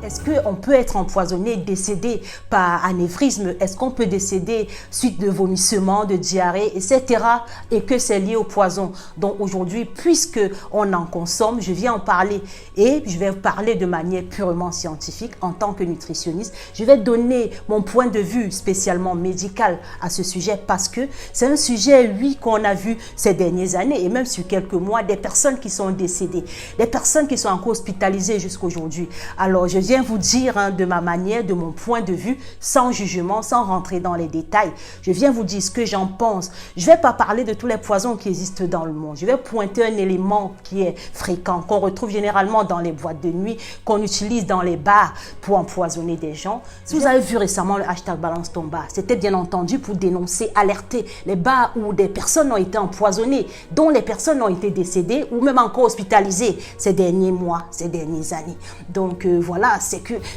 Est-ce qu'on peut être empoisonné, décédé par anévrisme? Est-ce qu'on peut décéder suite de vomissements, de diarrhée, etc. et que c'est lié au poison? Donc aujourd'hui, puisque on en consomme, je viens en parler et je vais parler de manière purement scientifique en tant que nutritionniste. Je vais donner mon point de vue spécialement médical à ce sujet parce que c'est un sujet, oui, qu'on a vu ces dernières années et même sur quelques mois, des personnes qui sont décédées, des personnes qui sont encore hospitalisées jusqu'à aujourd'hui. Alors, je viens vous dire de ma manière, de mon point de vue, sans jugement, sans rentrer dans les détails. Je viens vous dire ce que j'en pense. Je ne vais pas parler de tous les poisons qui existent dans le monde. Je vais pointer un élément qui est fréquent, qu'on retrouve généralement dans les boîtes de nuit, qu'on utilise dans les bars pour empoisonner des gens. Si vous avez vu récemment le hashtag Balance ton bar, c'était bien entendu pour dénoncer, alerter les bars où des personnes ont été empoisonnées, dont les personnes ont été décédées ou même encore hospitalisées ces derniers mois, ces dernières années. Donc voilà,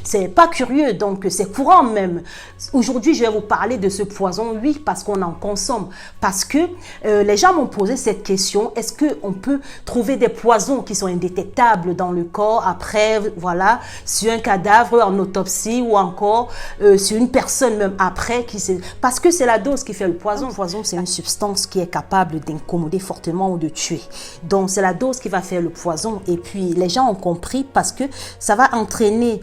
c'est pas curieux, donc c'est courant même. Aujourd'hui, je vais vous parler de ce poison, oui, parce qu'on en consomme, parce que les gens m'ont posé cette question, est-ce qu'on peut trouver des poisons qui sont indétectables dans le corps après, voilà, sur un cadavre en autopsie ou encore sur une personne même après, parce que c'est la dose qui fait le poison. Le poison, c'est une substance qui est capable d'incommoder fortement ou de tuer. Donc, c'est la dose qui va faire le poison. Et puis, les gens ont compris parce que ça va entraîner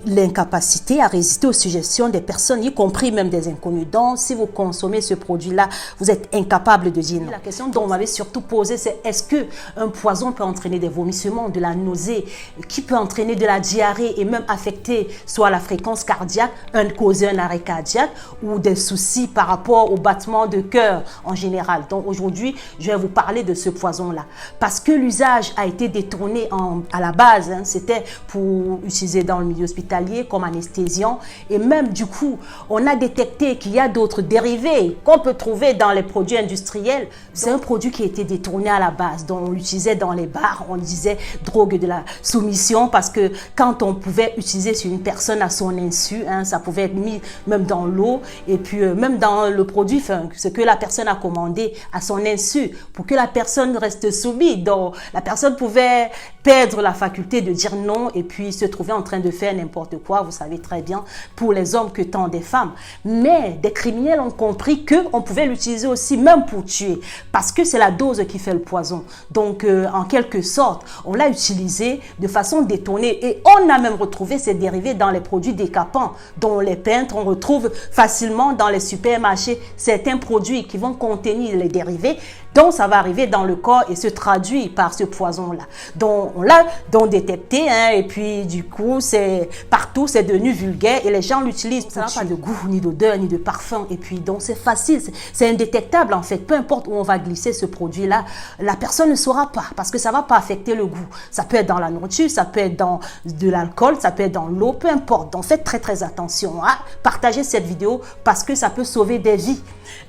l'incapacité à résister aux suggestions des personnes, y compris même des inconnus. Donc, si vous consommez ce produit-là, vous êtes incapable de dire non. La question dont on m'avait surtout posée, c'est est-ce qu'un poison peut entraîner des vomissements, de la nausée, qui peut entraîner de la diarrhée et même affecter soit la fréquence cardiaque, causer un arrêt cardiaque ou des soucis par rapport au battement de cœur en général. Donc aujourd'hui, je vais vous parler de ce poison-là. Parce que l'usage a été détourné à la base, c'était pour utiliser dans le milieu hospitalier comme anesthésiant. Et même du coup, on a détecté qu'il y a d'autres dérivés qu'on peut trouver dans les produits industriels. C'est un produit qui a été détourné à la base. Donc on l'utilisait dans les bars, on disait drogue de la soumission parce que quand on pouvait utiliser sur une personne à son insu, ça pouvait être mis même dans l'eau et puis même dans le produit, ce que la personne a commandé à son insu pour que la personne reste soumise. Donc la personne pouvait perdre la faculté de dire non et puis se trouver en train de faire n'importe quoi, vous savez très bien, pour les hommes que tant des femmes. Mais des criminels ont compris qu'on pouvait l'utiliser aussi même pour tuer parce que c'est la dose qui fait le poison. Donc en quelque sorte, on l'a utilisé de façon détournée et on a même retrouvé ces dérivés dans les produits décapants dont les peintres, on retrouve facilement dans les supermarchés certains produits qui vont contenir les dérivés. Donc, ça va arriver dans le corps et se traduire par ce poison-là. Donc, on l'a détecté et puis du coup, c'est partout, c'est devenu vulgaire et les gens l'utilisent. Ça n'a pas de goût, ni d'odeur, ni de parfum. Et puis, donc, c'est facile, c'est indétectable en fait. Peu importe où on va glisser ce produit-là, la personne ne saura pas parce que ça ne va pas affecter le goût. Ça peut être dans la nourriture, ça peut être dans de l'alcool, ça peut être dans l'eau, peu importe. Donc, faites très, très attention. Partagez cette vidéo parce que ça peut sauver des vies.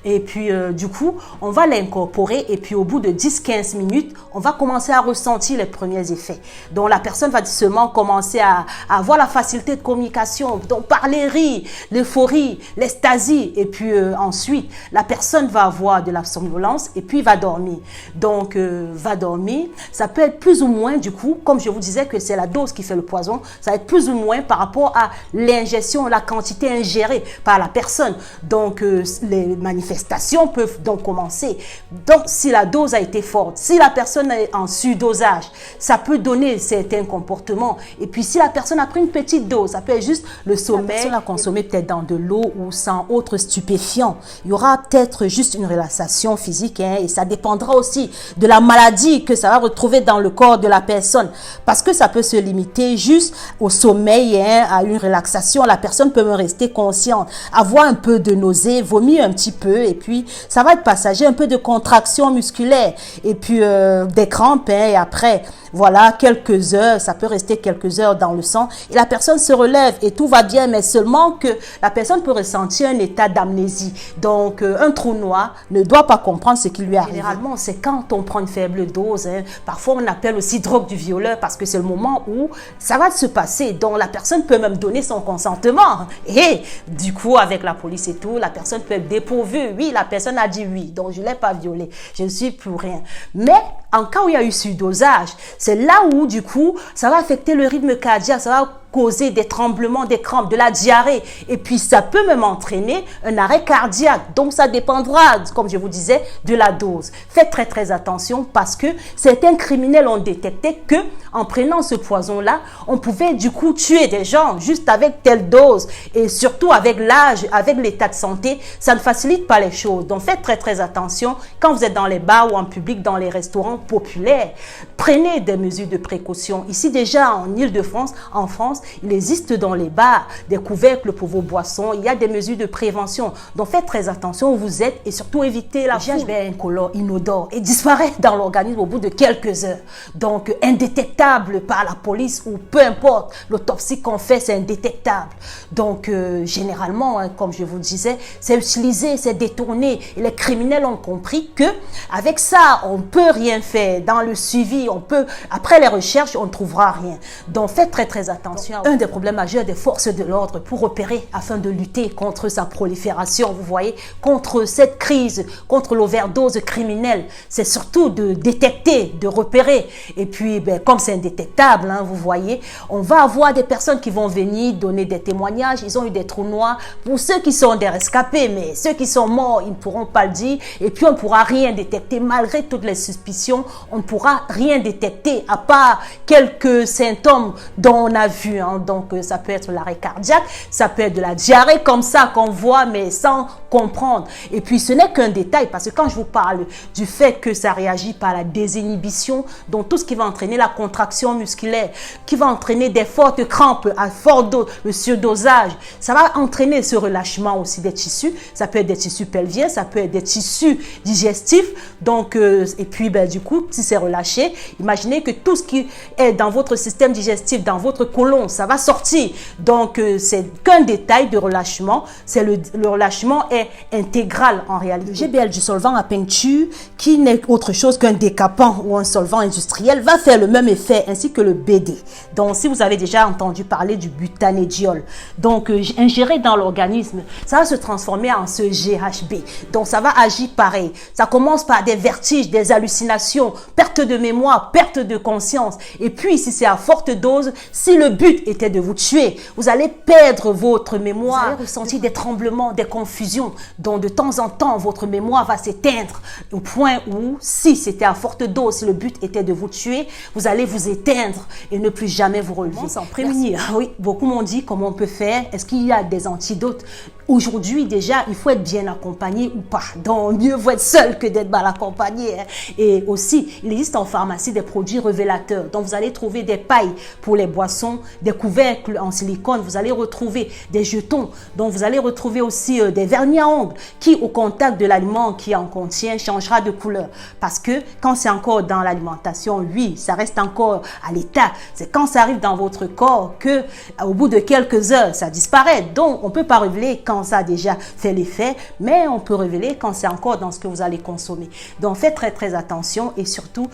Et puis, du coup, on va l'incorporer et puis au bout de 10-15 minutes, on va commencer à ressentir les premiers effets. Donc, la personne va seulement commencer à avoir la facilité de communication, donc parler, rire, l'euphorie, l'extasie. Et puis ensuite, la personne va avoir de la somnolence et puis va dormir. Donc, va dormir. Ça peut être plus ou moins, du coup, comme je vous disais que c'est la dose qui fait le poison, ça va être plus ou moins par rapport à l'ingestion, la quantité ingérée par la personne. Donc, les manifestations peuvent donc commencer. Donc, si la dose a été forte, si la personne est en surdosage, ça peut donner certains comportements. Et puis, si la personne a pris une petite dose, ça peut être juste le sommeil. La personne a consommé peut-être dans de l'eau ou sans autre stupéfiant. Il y aura peut-être juste une relaxation physique et ça dépendra aussi de la maladie que ça va retrouver dans le corps de la personne. Parce que ça peut se limiter juste au sommeil, à une relaxation. La personne peut même rester consciente, avoir un peu de nausée, vomir un petit peu et puis ça va être passager, un peu de contraction musculaire et puis des crampes et après voilà quelques heures, ça peut rester quelques heures dans le sang et la personne se relève et tout va bien, mais seulement que la personne peut ressentir un état d'amnésie. Donc un trou noir ne doit pas comprendre ce qui lui arrive. Généralement, c'est quand on prend une faible dose, parfois on appelle aussi drogue du violeur parce que c'est le moment où ça va se passer. Donc la personne peut même donner son consentement et du coup avec la police et tout, la personne peut être dépourvue. Oui, la personne a dit oui, donc je ne l'ai pas violé, je ne suis pour rien. Mais en cas où il y a eu surdosage, c'est là où du coup ça va affecter le rythme cardiaque, ça va causer des tremblements, des crampes, de la diarrhée. Et puis, ça peut même entraîner un arrêt cardiaque. Donc, ça dépendra, comme je vous disais, de la dose. Faites très, très attention parce que certains criminels ont détecté que en prenant ce poison-là, on pouvait du coup tuer des gens juste avec telle dose. Et surtout avec l'âge, avec l'état de santé, ça ne facilite pas les choses. Donc, faites très, très attention quand vous êtes dans les bars ou en public, dans les restaurants populaires. Prenez des mesures de précaution. Ici, déjà, en Île-de-France, en France, il existe dans les bars des couvercles pour vos boissons. Il y a des mesures de prévention. Donc, faites très attention où vous êtes et surtout évitez la GHB incolore, inodore et disparaît dans l'organisme au bout de quelques heures. Donc, indétectable par la police ou peu importe, l'autopsie qu'on fait, c'est indétectable. Donc, généralement, hein, comme je vous le disais, c'est utilisé, c'est détourné. Et les criminels ont compris que avec ça, on ne peut rien faire. Dans le suivi, on peut, après les recherches, on ne trouvera rien. Donc, faites très, très attention. Un des problèmes majeurs des forces de l'ordre pour opérer afin de lutter contre sa prolifération, vous voyez, contre cette crise, contre l'overdose criminelle, c'est surtout de détecter, de repérer. Et puis, ben, comme c'est indétectable, hein, vous voyez, on va avoir des personnes qui vont venir donner des témoignages. Ils ont eu des trous noirs. Pour ceux qui sont des rescapés, mais ceux qui sont morts, ils ne pourront pas le dire. Et puis, on ne pourra rien détecter. Malgré toutes les suspicions, on ne pourra rien détecter à part quelques symptômes dont on a vu. Hein. Donc, ça peut être l'arrêt cardiaque, ça peut être de la diarrhée comme ça qu'on voit, mais sans comprendre. Et puis, ce n'est qu'un détail parce que quand je vous parle du fait que ça réagit par la désinhibition, donc tout ce qui va entraîner la contraction musculaire, qui va entraîner des fortes crampes à fort dose, le surdosage, ça va entraîner ce relâchement aussi des tissus. Ça peut être des tissus pelviens, ça peut être des tissus digestifs. Donc, et puis, ben, du coup, si c'est relâché, imaginez que tout ce qui est dans votre système digestif, dans votre côlon, ça va sortir. Donc, c'est qu'un détail de relâchement. C'est le relâchement est intégral en réalité. Le GBL du solvant à peinture, qui n'est autre chose qu'un décapant ou un solvant industriel, va faire le même effet ainsi que le BD. Donc, si vous avez déjà entendu parler du butanédiol, donc ingéré dans l'organisme, ça va se transformer en ce GHB. Donc, ça va agir pareil. Ça commence par des vertiges, des hallucinations, perte de mémoire, perte de conscience. Et puis, si c'est à forte dose, si le but était de vous tuer, vous allez perdre votre mémoire. Vous allez ressentir des tremblements, des confusions. Donc, de temps en temps, votre mémoire va s'éteindre au point où, si c'était à forte dose, si le but était de vous tuer, vous allez vous éteindre et ne plus jamais vous relever. S'en prémunir. Oui, beaucoup m'ont dit comment on peut faire. Est-ce qu'il y a des antidotes? Aujourd'hui, déjà, il faut être bien accompagné ou pas. Donc, mieux vaut être seul que d'être mal accompagné. Hein. Et aussi, il existe en pharmacie des produits révélateurs. Donc, vous allez trouver des pailles pour les boissons, des couvercles en silicone. Vous allez retrouver des jetons. Donc, vous allez retrouver aussi des vernis à ongles qui, au contact de l'aliment qui en contient, changera de couleur. Parce que quand c'est encore dans l'alimentation, oui, ça reste encore à l'état. C'est quand ça arrive dans votre corps que, au bout de quelques heures, ça disparaît. Donc, on ne peut pas révéler quand ça a déjà fait l'effet, mais on peut révéler quand c'est encore dans ce que vous allez consommer. Donc, faites très, très attention et surtout,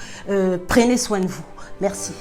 prenez soin de vous. Merci.